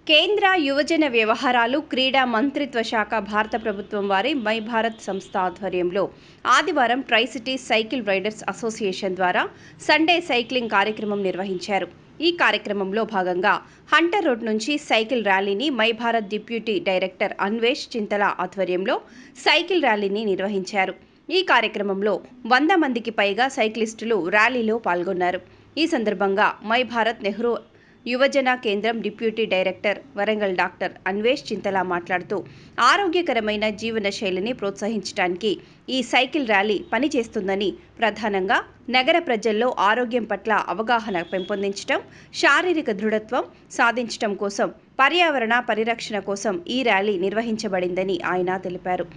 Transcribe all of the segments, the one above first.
కేంద్ర యువజన వ్యవహారాలు క్రీడా మంత్రిత్వ శాఖ భారత ప్రభుత్వం వారి మై భారత్ సంస్థ ఆధ్వర్యంలో ఆదివారం tri cities cycle riders association ద్వారా సండే సైక్లింగ్ కార్యక్రమం నిర్వహించారు. ఈ కార్యక్రమంలో భాగంగా హంటర్ రోడ్ నుంచి సైకిల్ ర్యాలీని my Bharat deputy director Anvesh Chintala ఆధ్వర్యంలో సైకిల్ ర్యాలీని నిర్వహించారు. ఈ కార్యక్రమంలో 100 మందికి పైగా సైక్లిస్టులు ర్యాలీలో పాల్గొన్నారు. ఈ సందర్భంగా మై భారత్ నెహ్రూ యువజన కేంద్రం deputy director Warangal doctor Anvesh Chintala మాట్లాడుతూ ఆరోగ్యకరమైన జీవన శైలిని ప్రోత్సహించడానికి ఈ సైకిల్ ర్యాలీ పనిచేస్తుందని, ప్రధానంగా నగర ప్రజల్లో ఆరోగ్యం పట్ల అవగాహన పెంపొందించడం, శారీరక దృఢత్వం సాధించడం కోసం, పర్యావరణ పరిరక్షణ కోసం ఈ ర్యాలీ నిర్వహించబడిందని ఆయన తెలిపారు.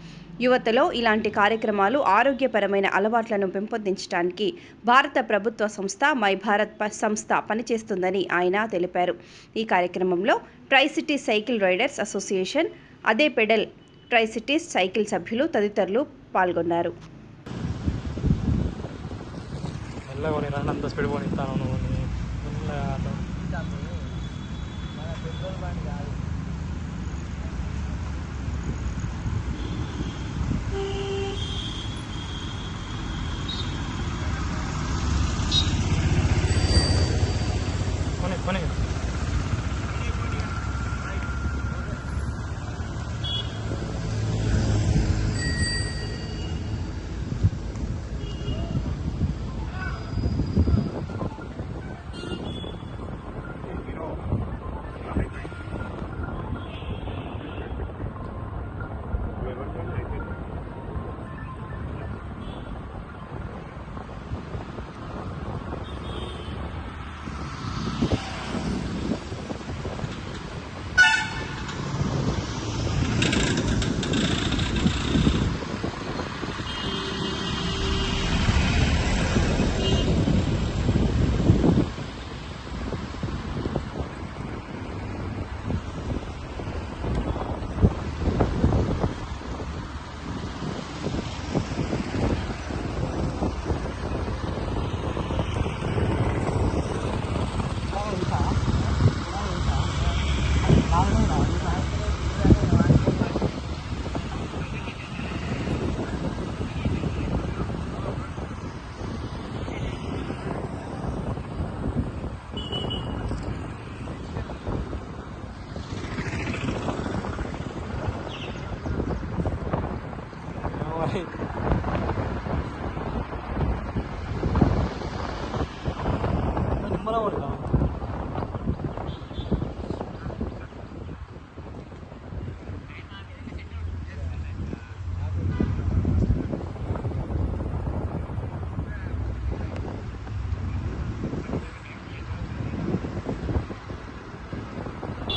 యువతలో ఇలాంటి కార్యక్రమాలు ఆరోగ్యపరమైన అలవాట్లను పెంపొందించడానికి భారత ప్రభుత్వ సంస్థ మై భారత్ సంస్థ పనిచేస్తుందని ఆయన తెలిపారు. ఈ కార్యక్రమంలో try cities cycle riders association, అదే పెడల్ ట్రై సిటీస్ సైకిల్ సభ్యులు తదితరులు పాల్గొన్నారు.